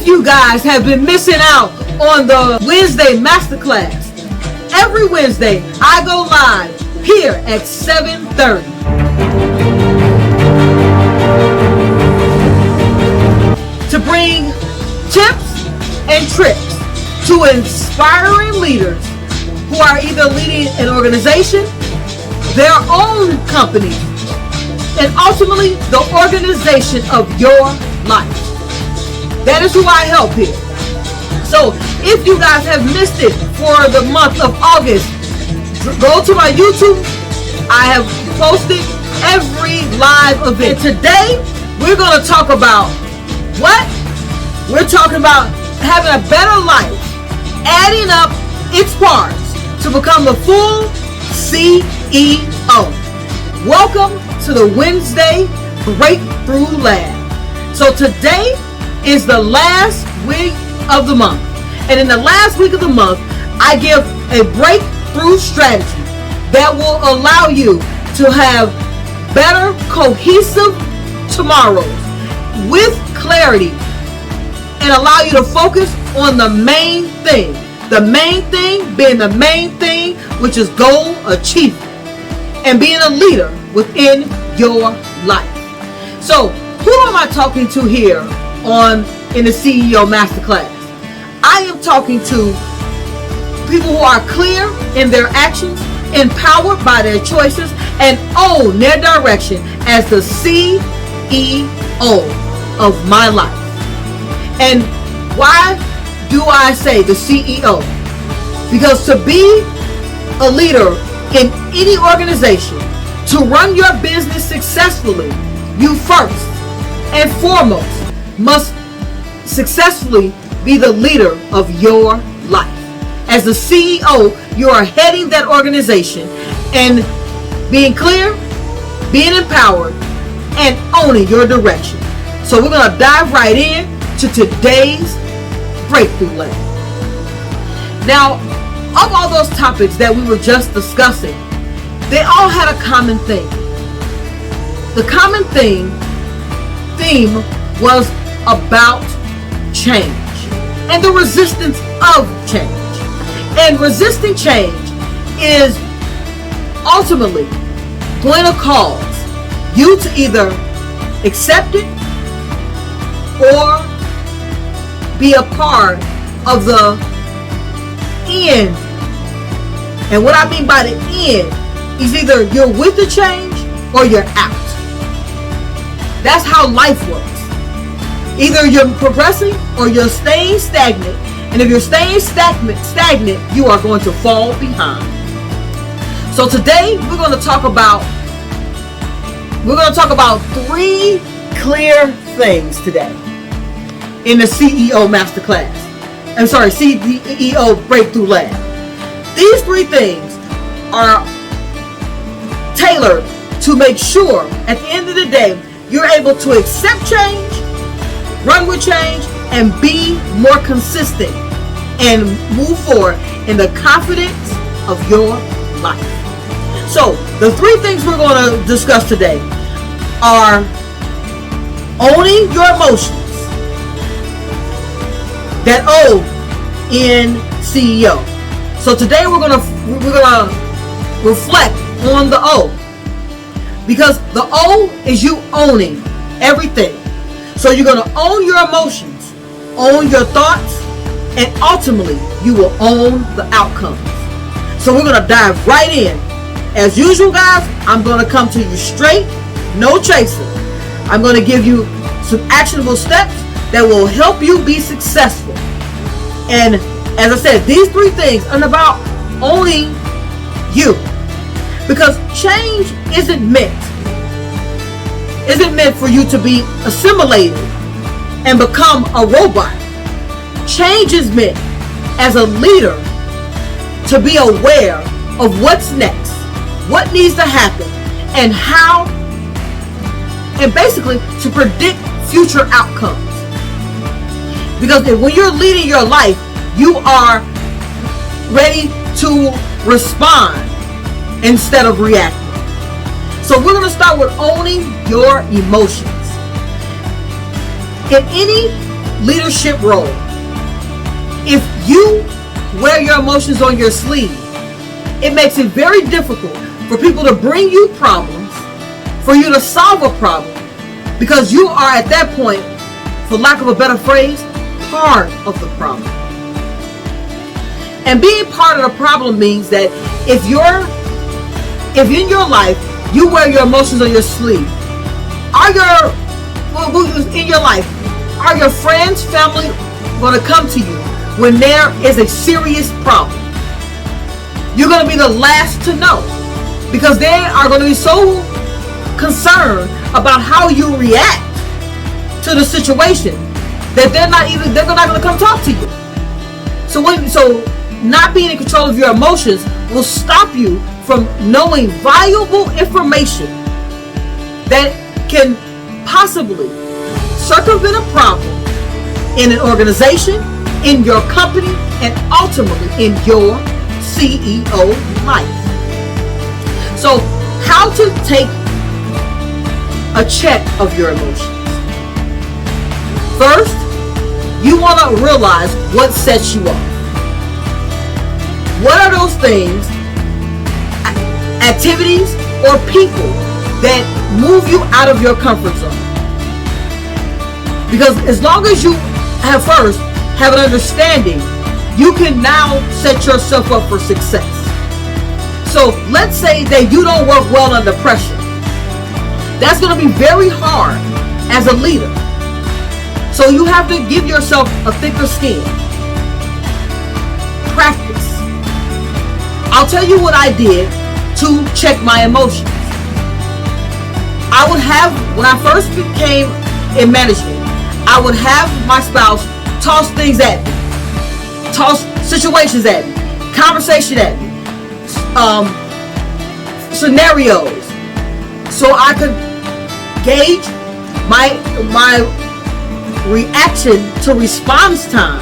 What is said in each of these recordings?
if you guys have been missing out on the Wednesday masterclass, every Wednesday I go live here at 7:30. To bring tips and tricks to inspiring leaders who are either leading an organization, their own company, and ultimately the organization of your life. That is who I help here. So if you guys have missed it for the month of August, go to my YouTube. I have posted every live event. Today, we're going to talk about what? We're talking about having a better life, adding up its parts to become the full CEO. Welcome to the Wednesday Breakthrough Lab. So today is the last week of the month. And in the last week of the month, I give a breakthrough strategy that will allow you to have better, cohesive tomorrows with clarity and allow you to focus on the main thing. The main thing being the main thing, which is goal achievement and being a leader within your life. So, who am I talking to here in the CEO Masterclass? I am talking to people who are clear in their actions, empowered by their choices, and own their direction as the CEO of my life. And why do I say the CEO? Because to be a leader in any organization, to run your business successfully, you first and foremost must successfully be the leader of your life. As the CEO, you are heading that organization and being clear, being empowered, and owning your direction. So we're going to dive right in to today's Breakthrough Lab. Now, of all those topics that we were just discussing, they all had a common theme. The common theme was about change and the resistance of change. And resisting change is ultimately going to cause you to either accept it or be a part of the end. And what I mean by the end is either you're with the change or you're out. That's how life works. Either you're progressing or you're staying stagnant. And if you're staying stagnant, you are going to fall behind. So today we're going to talk about three clear things today in the CEO Masterclass. I'm sorry, CEO Breakthrough Lab. These three things are tailored to make sure at the end of the day you're able to accept change, run with change, and be more consistent and move forward in the confidence of your life. So the three things we're going to discuss today are owning your emotions that O in CEO. So today we're gonna reflect on the O, because the O is you owning everything. So you're gonna own your emotions, own your thoughts, and ultimately you will own the outcomes. So we're gonna dive right in. As usual, guys, I'm gonna come to you straight, no chaser. I'm gonna give you some actionable steps that will help you be successful. And as I said, these three things are about owning you, because change isn't meant for you to be assimilated and become a robot. Change is meant as a leader to be aware of what's next, what needs to happen, and how, and basically to predict future outcomes. Because when you're leading your life, you are ready to respond instead of reacting. So we're going to start with owning your emotions. In any leadership role. If you wear your emotions on your sleeve, it makes it very difficult for people to bring you problems, for you to solve a problem, because you are at that point, for lack of a better phrase, part of the problem. And being part of the problem means that if in your life you wear your emotions on your sleeve, in your life, are your friends, family going to come to you when there is a serious problem? You're going to be the last to know, because they are going to be so concerned about how you react to the situation that they're not going to come talk to you. So not being in control of your emotions will stop you from knowing valuable information that can possibly circumvent a problem in an organization, in your company, and ultimately in your CEO life. So, how to take a check of your emotions? First, you want to realize what sets you off. What are those things, activities, or people that move you out of your comfort zone? Because as long as you have an understanding, you can now set yourself up for success. So let's say that you don't work well under pressure. That's going to be very hard as a leader. So you have to give yourself a thicker skin. Practice. I'll tell you what I did to check my emotions. When I first became in management, I would have my spouse toss things at me, toss situations at me, conversation at me, scenarios, so I could gauge my reaction to response time,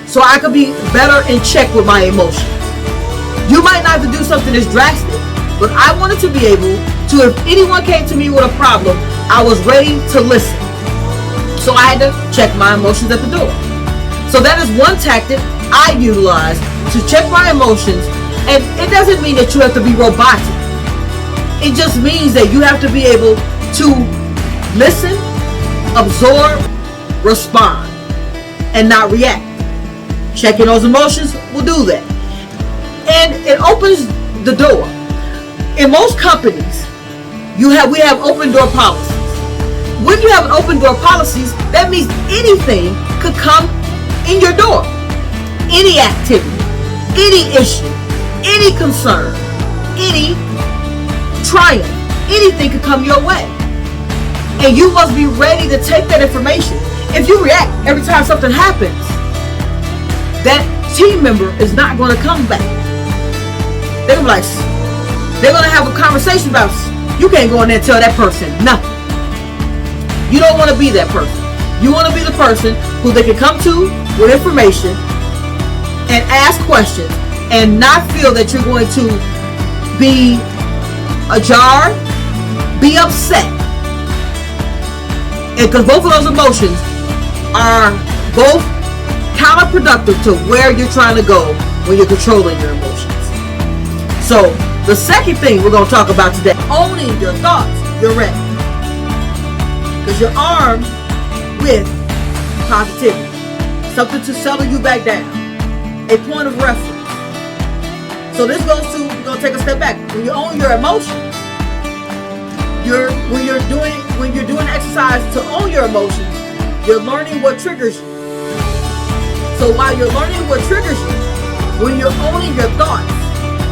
so I could be better in check with my emotions. You might not have to do something as drastic, but I wanted to be able to, if anyone came to me with a problem, I was ready to listen. So I had to check my emotions at the door. So that is one tactic I utilize to check my emotions. And it doesn't mean that you have to be robotic. It just means that you have to be able to listen, absorb, respond, and not react. Checking those emotions will do that. And it opens the door. In most companies, we have open door policies. When you have an open door policies, that means anything could come in your door. Any activity, any issue, any concern, any triumph, anything could come your way. And you must be ready to take that information. If you react every time something happens, that team member is not going to come back. They're going to have a conversation about, you can't go in there and tell that person nothing. You don't want to be that person. You want to be the person who they can come to with information and ask questions and not feel that you're going to be ajar, be upset. And because both of those emotions are both counterproductive to where you're trying to go when you're controlling your emotions. So the second thing we're going to talk about today, owning your thoughts. You're ready. Because you're armed with positivity. Something to settle you back down. A point of reference. So this goes to, we're going to take a step back. When you own your emotions, when you're doing exercise to own your emotions, you're learning what triggers you. So while you're learning what triggers you, when you're owning your thoughts,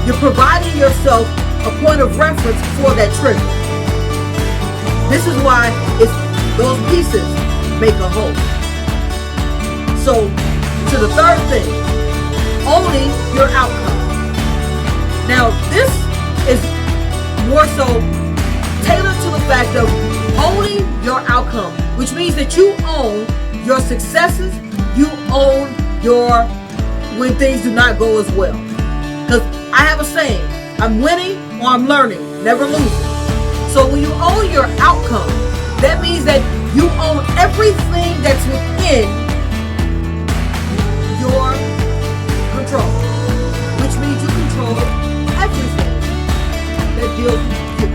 you're providing yourself a point of reference for that trigger. This is why those pieces make a whole. So, to the third thing, owning your outcome. Now, this is more so tailored to the fact of owning your outcome, which means that you own your successes, you own when things do not go as well. Because I have a saying, I'm winning or I'm learning, never losing. So when you own your outcome, that means that You own everything that's within your control, which means you control everything that deals with you.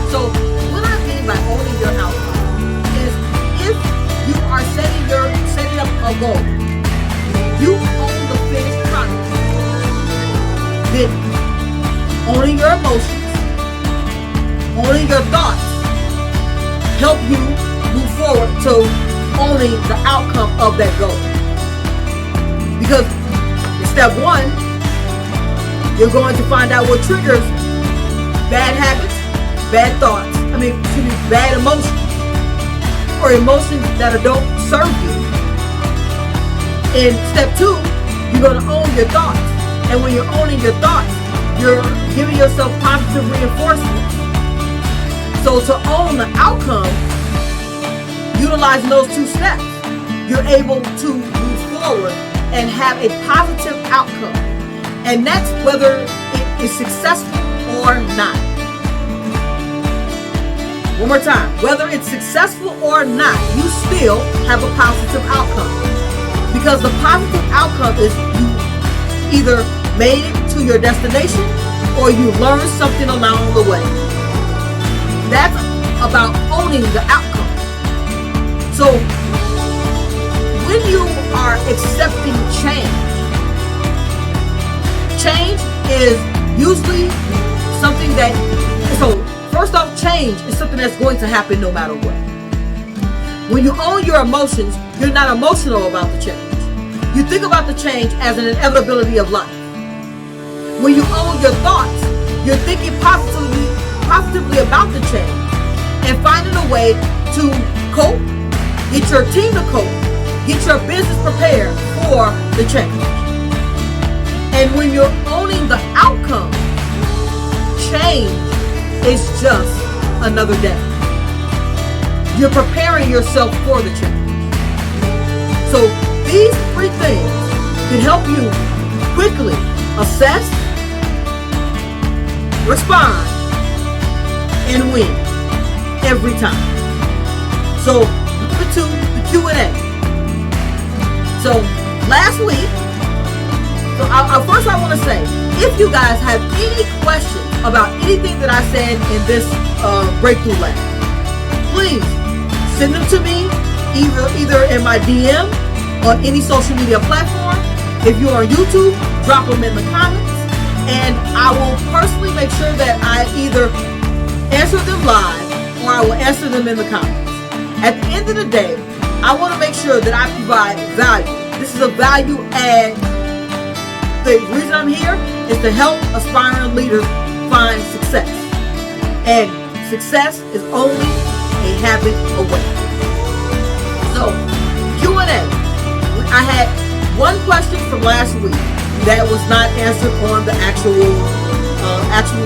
So what I mean by owning your outcome is if you are setting up a goal, you own the finished product. Then owning your emotions, owning your thoughts help you move forward to owning the outcome of that goal. Because in step one, you're going to find out what triggers bad habits, bad thoughts, bad emotions, or emotions that don't serve you. In step two, you're going to own your thoughts. And when you're owning your thoughts, you're giving yourself positive reinforcement. So to own the outcome, utilizing those two steps, you're able to move forward and have a positive outcome. And that's whether it is successful or not. One more time. Whether it's successful or not, you still have a positive outcome. Because the positive outcome is you either made it to your destination or you learned something along the way. That's about owning the outcome. So when you are accepting change is usually something that, so first off, change is something that's going to happen no matter what. When you own your emotions, you're not emotional about the change. You think about the change as an inevitability of life. When you own your thoughts, you're thinking positively about the change and finding a way to cope, get your team to cope, get your business prepared for the change. And when you're owning the outcome, change is just another day. You're preparing yourself for the change. So these three things can help you quickly assess, respond, and win every time. So number two, the Q&A. So last week, first I want to say, if you guys have any questions about anything that I said in this breakthrough lab, please send them to me either in my DM on any social media platform. If you're on YouTube, drop them in the comments, and I will personally make sure that I either answer them live or I will answer them in the comments. At the end of the day, I want to make sure that I provide value. This is a value add. The reason I'm here is to help aspiring leaders find success. And success is only a habit away. So, Q&A. I had one question from last week that was not answered on the actual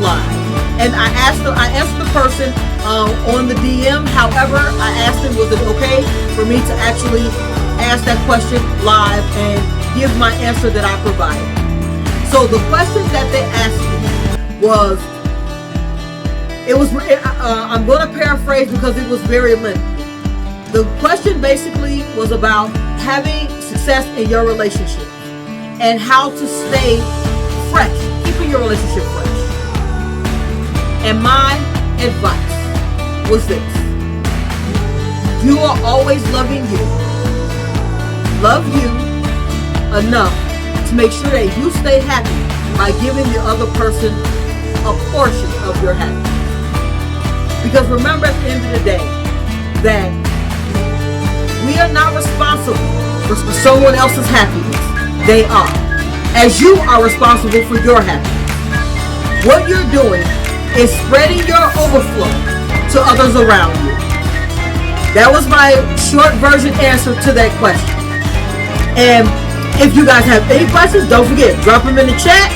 live. And I answered the person on the DM. However, I asked him, was it okay for me to actually ask that question live and give my answer that I provided? So the question that they asked me was, I'm going to paraphrase because it was very lengthy. The question basically was about having success in your relationship and how to stay fresh, keeping your relationship fresh. And my advice was this: you are always loving you. Love you enough to make sure that you stay happy by giving the other person a portion of your happiness. Because remember, at the end of the day, that we are not responsible for someone else's happiness. They are. As you are responsible for your happiness. What you're doing is spreading your overflow to others around you. That was my short version answer to that question. And if you guys have any questions, don't forget, drop them in the chat,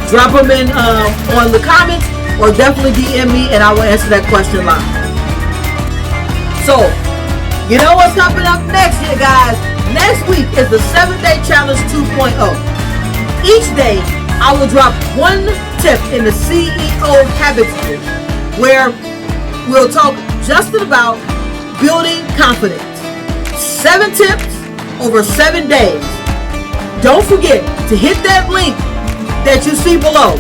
drop them in on the comments, or definitely DM me and I will answer that question live. So, you know what's coming up next, you guys? Next week is the 7-Day Challenge 2.0. Each day, I will drop one tip in the CEO Habits group where we'll talk just about building confidence. 7 tips over 7 days. Don't forget to hit that link that you see below.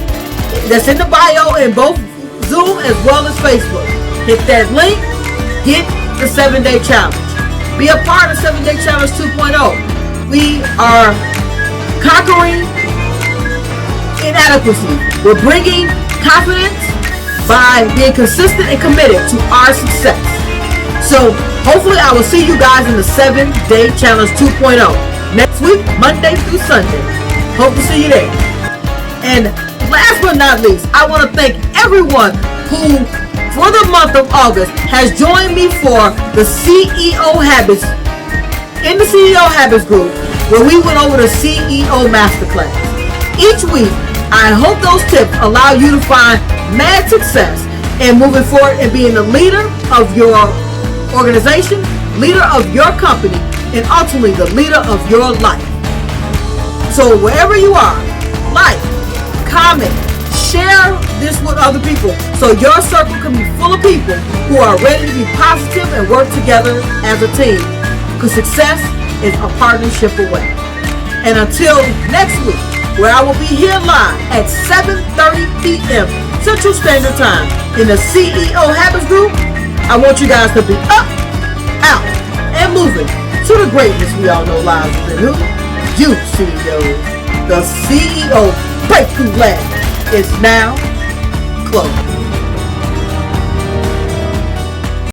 That's in the bio in both Zoom as well as Facebook. Hit that link. Get the 7-day challenge. Be a part of 7-day challenge 2.0. We are conquering inadequacy. We're bringing confidence by being consistent and committed to our success. So hopefully I will see you guys in the 7-day challenge 2.0 next week, Monday through Sunday. Hope to see you there. And last but not least, I want to thank everyone who, for the month of August, has joined me for the CEO Habits, in the CEO Habits group, where we went over the CEO Masterclass. Each week, I hope those tips allow you to find mad success in moving forward and being the leader of your organization, leader of your company, and ultimately the leader of your life. So wherever you are, like, comment, share this with other people so your circle can be full of people who are ready to be positive and work together as a team, because success is a partnership away. And until next week, where I will be here live at 7:30 p.m. Central Standard Time in the CEO Habits group, I want you guys to be up, out, and moving to the greatness we all know lies within who? You, CEOs. The CEO Breakthrough Lab is now closed.